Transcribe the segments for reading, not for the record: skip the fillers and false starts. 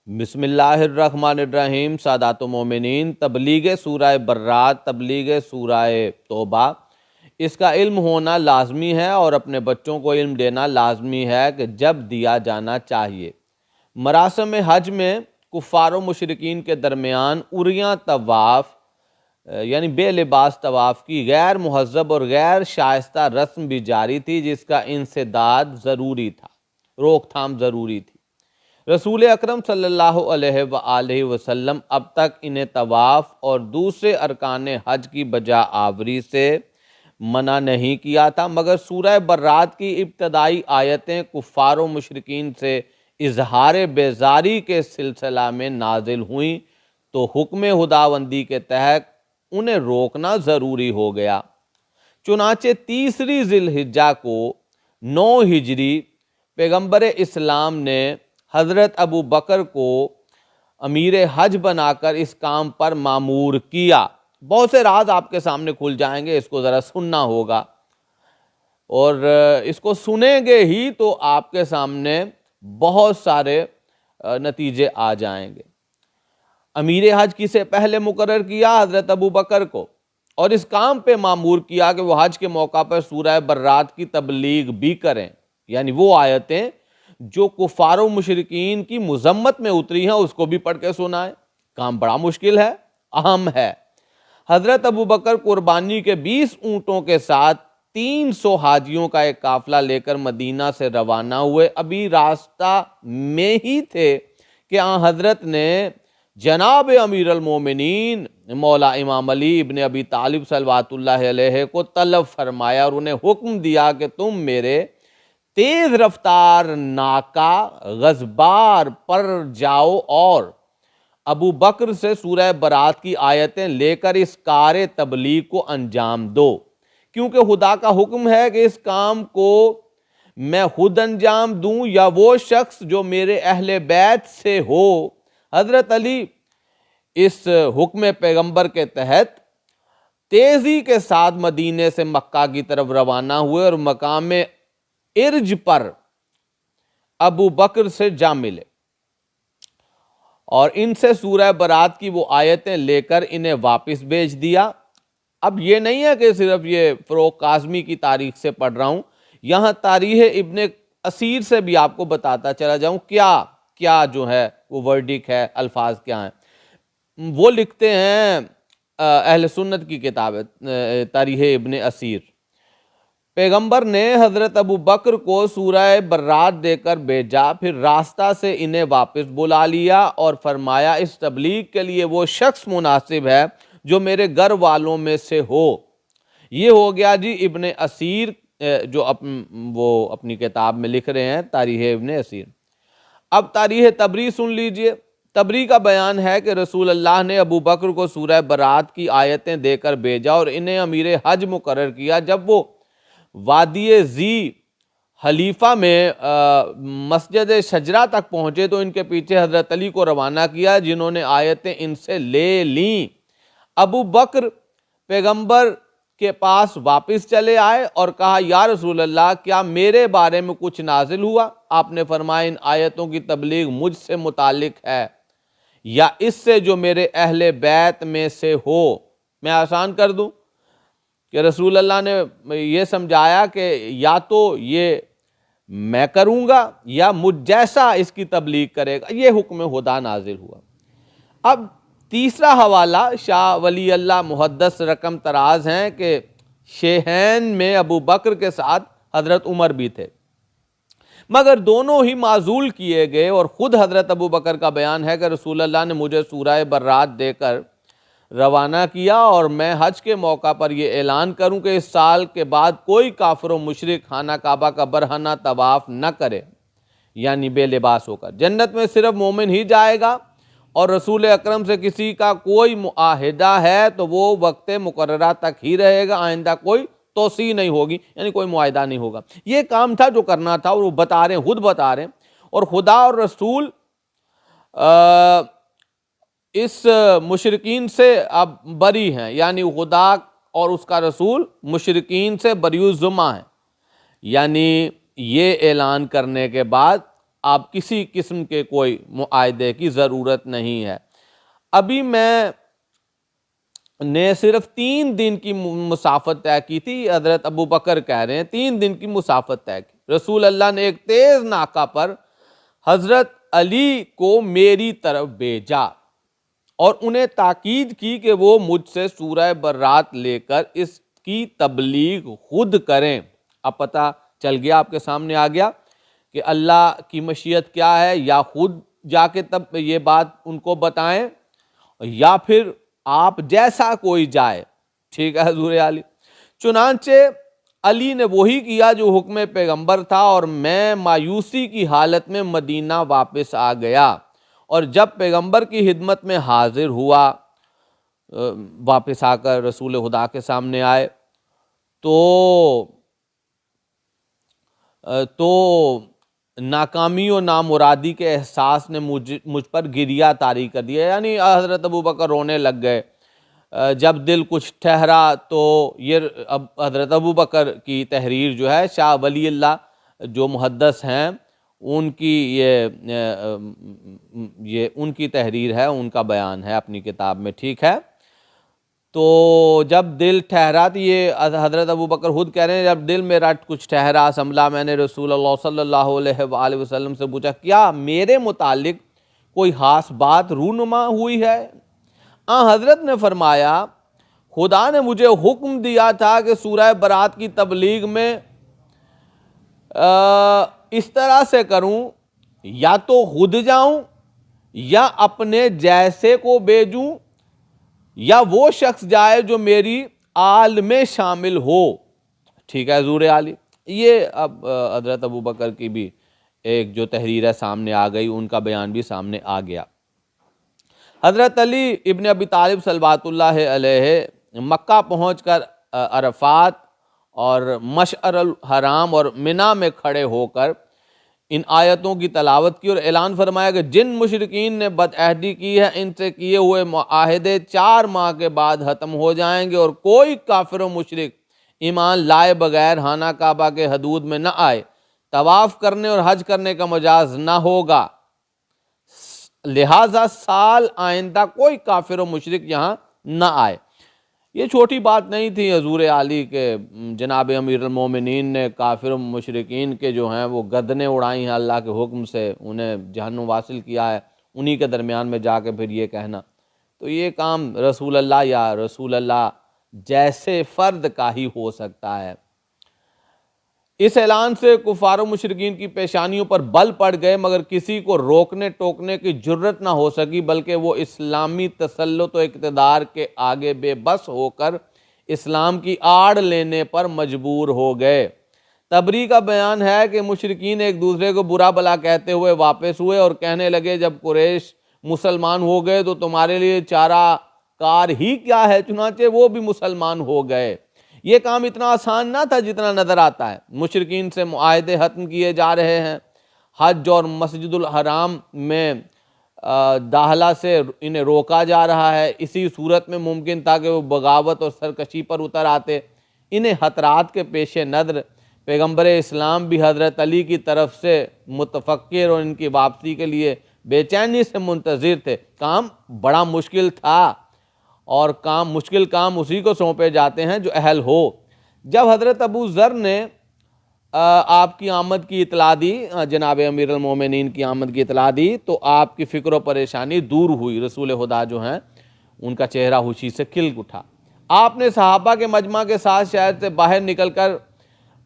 بسم اللہ الرحمن الرحیم۔ سادات و مومنین، تبلیغ سورہ برات، تبلیغ سورہ توبہ، اس کا علم ہونا لازمی ہے اور اپنے بچوں کو علم دینا لازمی ہے کہ جب دیا جانا چاہیے۔ مراسم حج میں کفار و مشرکین کے درمیان عریاں طواف یعنی بے لباس طواف کی غیر مہذب اور غیر شائستہ رسم بھی جاری تھی، جس کا انسداد ضروری تھا، روک تھام ضروری تھی۔ رسول اکرم صلی اللہ علیہ وآلہ وسلم اب تک انہیں طواف اور دوسرے ارکان حج کی بجا آوری سے منع نہیں کیا تھا، مگر سورہ برات کی ابتدائی آیتیں کفار و مشرکین سے اظہار بیزاری کے سلسلہ میں نازل ہوئیں تو حکم خداوندی کے تحت انہیں روکنا ضروری ہو گیا۔ چنانچہ تیسری ذی الحجہ کو 9 ہجری پیغمبر اسلام نے حضرت ابو بکر کو امیر حج بنا کر اس کام پر مامور کیا۔ بہت سے راز آپ کے سامنے کھل جائیں گے، اس کو ذرا سننا ہوگا، اور اس کو سنیں گے ہی تو آپ کے سامنے بہت سارے نتیجے آ جائیں گے۔ امیر حج کسے پہلے مقرر کیا؟ حضرت ابو بکر کو، اور اس کام پہ مامور کیا کہ وہ حج کے موقع پر سورہ برات کی تبلیغ بھی کریں، یعنی وہ آیتیں جو کفار و مشرکین کی مذمت میں اتری ہیں اس کو بھی پڑھ کے سنائیں۔ کام بڑا مشکل ہے، اہم ہے۔ حضرت ابو بکر قربانی کے 20 اونٹوں کے ساتھ 300 حاجیوں کا ایک قافلہ لے کر مدینہ سے روانہ ہوئے۔ ابھی راستہ میں ہی تھے کہ حضرت نے جناب امیر المومنین مولا امام علی ابن ابی طالب صلوات اللہ علیہ کو طلب فرمایا اور انہیں حکم دیا کہ تم میرے تیز رفتار ناکا غزبار پر جاؤ اور ابو بکر سے سورہ برات کی آیتیں لے کر اس کار تبلیغ کو انجام دو، کیونکہ خدا کا حکم ہے کہ اس کام کو میں خود انجام دوں یا وہ شخص جو میرے اہل بیت سے ہو۔ حضرت علی اس حکم پیغمبر کے تحت تیزی کے ساتھ مدینے سے مکہ کی طرف روانہ ہوئے اور مقام ارج پر ابو بکر سے جا ملے اور ان سے سورہ برات کی وہ آیتیں لے کر انہیں واپس بھیج دیا۔ اب یہ نہیں ہے کہ صرف یہ فروغ کاظمی کی تاریخ سے پڑھ رہا ہوں، یہاں تاریخ ابن اسیر سے بھی آپ کو بتاتا چلا جاؤں کیا جو ہے وہ ورڈک ہے، الفاظ کیا ہیں۔ وہ لکھتے ہیں اہل سنت کی کتاب تاریخ ابن اسیر، پیغمبر نے حضرت ابو بکر کو سورہ برات دے کر بھیجا، پھر راستہ سے انہیں واپس بلا لیا اور فرمایا اس تبلیغ کے لیے وہ شخص مناسب ہے جو میرے گھر والوں میں سے ہو۔ یہ ہو گیا جی ابن اسیر، جو وہ اپنی کتاب میں لکھ رہے ہیں تاریخ ابن اسیر۔ اب تاریخ تبری سن لیجئے۔ تبری کا بیان ہے کہ رسول اللہ نے ابو بکر کو سورہ برات کی آیتیں دے کر بھیجا اور انہیں امیر حج مقرر کیا۔ جب وہ وادی ذی حلیفہ میں مسجد شجرہ تک پہنچے تو ان کے پیچھے حضرت علی کو روانہ کیا، جنہوں نے آیتیں ان سے لے لیں۔ ابو بکر پیغمبر کے پاس واپس چلے آئے اور کہا یا رسول اللہ، کیا میرے بارے میں کچھ نازل ہوا؟ آپ نے فرمایا ان آیتوں کی تبلیغ مجھ سے متعلق ہے یا اس سے جو میرے اہل بیت میں سے ہو۔ میں آسان کر دوں کہ رسول اللہ نے یہ سمجھایا کہ یا تو یہ میں کروں گا یا مجھ جیسا اس کی تبلیغ کرے گا، یہ حکم خدا نازل ہوا۔ اب تیسرا حوالہ شاہ ولی اللہ محدث رقم تراز ہیں کہ شیخین میں ابو بکر کے ساتھ حضرت عمر بھی تھے، مگر دونوں ہی معزول کیے گئے، اور خود حضرت ابو بکر کا بیان ہے کہ رسول اللہ نے مجھے سورہ برات دے کر روانہ کیا اور میں حج کے موقع پر یہ اعلان کروں کہ اس سال کے بعد کوئی کافر و مشرک خانہ کعبہ کا برہنہ طواف نہ کرے، یعنی بے لباس ہو کر۔ جنت میں صرف مومن ہی جائے گا، اور رسول اکرم سے کسی کا کوئی معاہدہ ہے تو وہ وقت مقررہ تک ہی رہے گا، آئندہ کوئی توسیع نہیں ہوگی، یعنی کوئی معاہدہ نہیں ہوگا۔ یہ کام تھا جو کرنا تھا، اور وہ بتا رہے ہیں، خود بتا رہے ہیں، اور خدا اور رسول اس مشرکین سے اب بری ہیں، یعنی خدا اور اس کا رسول مشرکین سے بری الذمہ ہیں۔ یعنی یہ اعلان کرنے کے بعد اب کسی قسم کے کوئی معاہدے کی ضرورت نہیں ہے۔ ابھی میں نے صرف 3 دن کی مسافت طے کی تھی، حضرت ابو بکر کہہ رہے ہیں 3 دن کی مسافت طے کی، رسول اللہ نے ایک تیز ناکہ پر حضرت علی کو میری طرف بھیجا اور انہیں تاکید کی کہ وہ مجھ سے سورہ برات لے کر اس کی تبلیغ خود کریں۔ اب پتہ چل گیا، آپ کے سامنے آ گیا کہ اللہ کی مشیت کیا ہے، یا خود جا کے تب یہ بات ان کو بتائیں، یا پھر آپ جیسا کوئی جائے، ٹھیک ہے حضور علی۔ چنانچہ علی نے وہی کیا جو حکم پیغمبر تھا، اور میں مایوسی کی حالت میں مدینہ واپس آ گیا، اور جب پیغمبر کی خدمت میں حاضر ہوا، واپس آ کر رسول خدا کے سامنے آئے، تو ناکامی و نامرادی کے احساس نے مجھ پر گریہ طاری کر دیا، یعنی حضرت ابو بکر رونے لگ گئے۔ جب دل کچھ ٹھہرا تو یہ حضرت ابو بکر کی تحریر جو ہے، شاہ ولی اللہ جو محدث ہیں ان کی یہ ان کی تحریر ہے، ان کا بیان ہے اپنی کتاب میں، ٹھیک ہے۔ تو جب دل ٹھہرا، تو یہ حضرت ابو بکر خود کہہ رہے ہیں، جب دل میرا کچھ ٹھہرا سنبھلا، میں نے رسول اللہ صلی اللہ علیہ وآلہ وسلم سے پوچھا، کیا میرے متعلق کوئی خاص بات رونما ہوئی ہے؟ حضرت نے فرمایا، خدا نے مجھے حکم دیا تھا کہ سورہ برات کی تبلیغ میں اس طرح سے کروں، یا تو خود جاؤں یا اپنے جیسے کو بھیجوں، یا وہ شخص جائے جو میری آل میں شامل ہو، ٹھیک ہے حضور علی۔ یہ اب حضرت ابو بکر کی بھی ایک جو تحریر ہے سامنے آ گئی، ان کا بیان بھی سامنے آ گیا۔ حضرت علی ابن ابی طالب صلوات اللہ علیہ مکہ پہنچ کر عرفات اور مشعر الحرام اور منی میں کھڑے ہو کر ان آیتوں کی تلاوت کی اور اعلان فرمایا کہ جن مشرکین نے بدعہدی کی ہے، ان سے کیے ہوئے معاہدے 4 ماہ کے بعد ختم ہو جائیں گے، اور کوئی کافر و مشرک ایمان لائے بغیر خانہ کعبہ کے حدود میں نہ آئے، طواف کرنے اور حج کرنے کا مجاز نہ ہوگا، لہٰذا سال آئندہ کوئی کافر و مشرک یہاں نہ آئے۔ یہ چھوٹی بات نہیں تھی حضور علی کے جناب امیر المومنین نے کافر و مشرکین کے جو ہیں وہ گردنیں اڑائی ہیں اللہ کے حکم سے، انہیں جہنم واصل کیا ہے، انہی کے درمیان میں جا کے پھر یہ کہنا، تو یہ کام رسول اللہ یا رسول اللہ جیسے فرد کا ہی ہو سکتا ہے۔ اس اعلان سے کفار و مشرکین کی پیشانیوں پر بل پڑ گئے، مگر کسی کو روکنے ٹوکنے کی جرت نہ ہو سکی، بلکہ وہ اسلامی تسلط و اقتدار کے آگے بے بس ہو کر اسلام کی آڑ لینے پر مجبور ہو گئے۔ تبری کا بیان ہے کہ مشرکین ایک دوسرے کو برا بلا کہتے ہوئے واپس ہوئے اور کہنے لگے، جب قریش مسلمان ہو گئے تو تمہارے لیے چارہ کار ہی کیا ہے، چنانچہ وہ بھی مسلمان ہو گئے۔ یہ کام اتنا آسان نہ تھا جتنا نظر آتا ہے، مشرکین سے معاہدے ختم کیے جا رہے ہیں، حج اور مسجد الحرام میں داخلہ سے انہیں روکا جا رہا ہے، اسی صورت میں ممکن تھا کہ وہ بغاوت اور سرکشی پر اتر آتے۔ انہیں خطرات کے پیش نظر پیغمبر اسلام بھی حضرت علی کی طرف سے متفکر اور ان کی واپسی کے لیے بے چینی سے منتظر تھے۔ کام بڑا مشکل تھا، اور مشکل کام اسی کو سونپے جاتے ہیں جو اہل ہو۔ جب حضرت ابو ذر نے آپ کی آمد کی اطلاع دی، جناب امیر المومنین کی آمد کی اطلاع دی، تو آپ کی فکر و پریشانی دور ہوئی، رسول خدا جو ہیں ان کا چہرہ خوشی سے کھل اٹھا۔ آپ نے صحابہ کے مجمع کے ساتھ شہر سے باہر نکل کر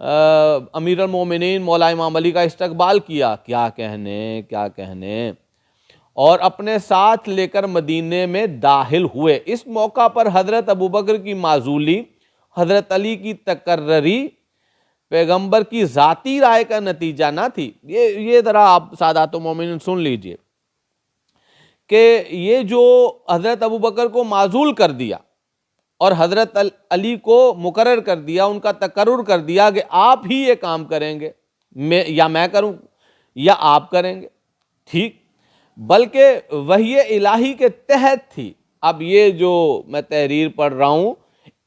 امیر المومنین مولا امام علی کا استقبال کیا، کیا کہنے، اور اپنے ساتھ لے کر مدینے میں داخل ہوئے۔ اس موقع پر حضرت ابوبکر کی معزولی، حضرت علی کی تقرری پیغمبر کی ذاتی رائے کا نتیجہ نہ تھی۔ یہ ذرا آپ سادات و مومنین سن لیجئے کہ یہ جو حضرت ابوبکر کو معزول کر دیا اور حضرت علی کو مقرر کر دیا، ان کا تقرر کر دیا کہ آپ ہی یہ کام کریں گے، یا میں کروں یا آپ کریں گے، ٹھیک، بلکہ وحی الہی کے تحت تھی۔ اب یہ جو میں تحریر پڑھ رہا ہوں،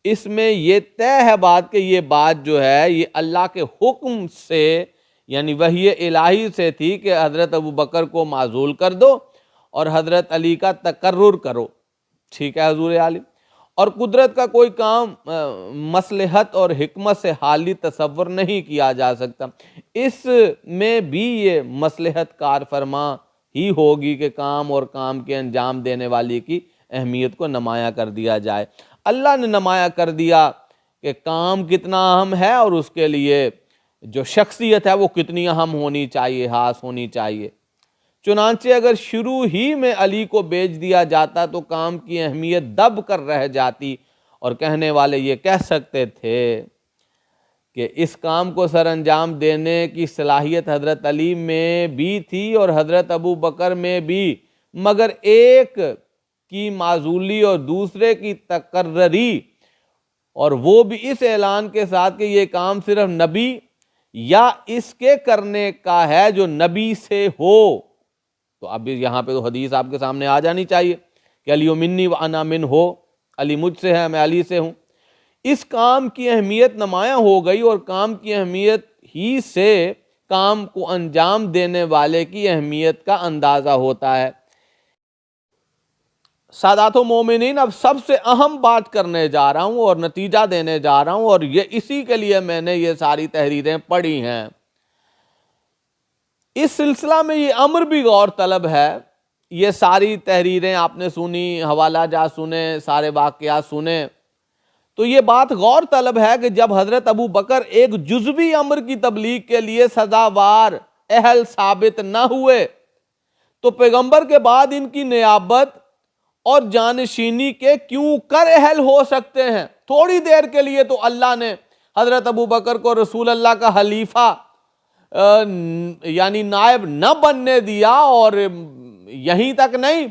اس میں یہ طے ہے بات کہ یہ بات جو ہے یہ اللہ کے حکم سے یعنی وحی الہی سے تھی کہ حضرت ابو بکر کو معزول کر دو اور حضرت علی کا تقرر کرو. ٹھیک ہے حضور عالم. اور قدرت کا کوئی کام مصلحت اور حکمت سے حالی تصور نہیں کیا جا سکتا. اس میں بھی یہ مصلحت کار فرما ہی ہوگی کہ کام اور کام کے انجام دینے والی کی اہمیت کو نمایاں کر دیا جائے. اللہ نے نمایاں کر دیا کہ کام کتنا اہم ہے اور اس کے لیے جو شخصیت ہے وہ کتنی اہم ہونی چاہیے، خاص ہونی چاہیے. چنانچہ اگر شروع ہی میں علی کو بیچ دیا جاتا تو کام کی اہمیت دب کر رہ جاتی اور کہنے والے یہ کہہ سکتے تھے کہ اس کام کو سر انجام دینے کی صلاحیت حضرت علی میں بھی تھی اور حضرت ابو بکر میں بھی، مگر ایک کی معزولی اور دوسرے کی تقرری، اور وہ بھی اس اعلان کے ساتھ کہ یہ کام صرف نبی یا اس کے کرنے کا ہے جو نبی سے ہو. تو اب یہاں پہ تو حدیث آپ کے سامنے آ جانی چاہیے کہ علی منی و انا من ہو، علی مجھ سے ہے میں علی سے ہوں. اس کام کی اہمیت نمایاں ہو گئی اور کام کی اہمیت ہی سے کام کو انجام دینے والے کی اہمیت کا اندازہ ہوتا ہے. سادات و مومنین، اب سب سے اہم بات کرنے جا رہا ہوں اور نتیجہ دینے جا رہا ہوں، اور یہ اسی کے لیے میں نے یہ ساری تحریریں پڑھی ہیں. اس سلسلہ میں یہ امر بھی غور طلب ہے. یہ ساری تحریریں آپ نے سنی، حوالہ جات سنے، سارے واقعات سنے، تو یہ بات غور طلب ہے کہ جب حضرت ابو بکر ایک جزوی امر کی تبلیغ کے لیے سزاوار اہل ثابت نہ ہوئے تو پیغمبر کے بعد ان کی نیابت اور جانشینی کے کیوں کر اہل ہو سکتے ہیں؟ تھوڑی دیر کے لیے تو اللہ نے حضرت ابو بکر کو رسول اللہ کا خلیفہ یعنی نائب نہ بننے دیا، اور یہیں تک نہیں،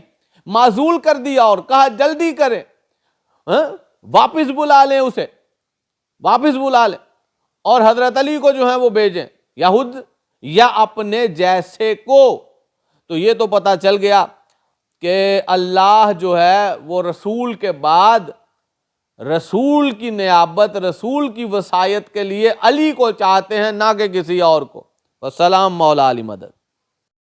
معزول کر دیا اور کہا جلدی کریں، واپس بلا لیں، اسے واپس بلا لیں اور حضرت علی کو جو ہے وہ بھیجیں، یہود یا اپنے جیسے کو. تو یہ تو پتہ چل گیا کہ اللہ جو ہے وہ رسول کے بعد رسول کی نیابت، رسول کی وصایت کے لیے علی کو چاہتے ہیں، نہ کہ کسی اور کو. والسلام مولا علی مدد.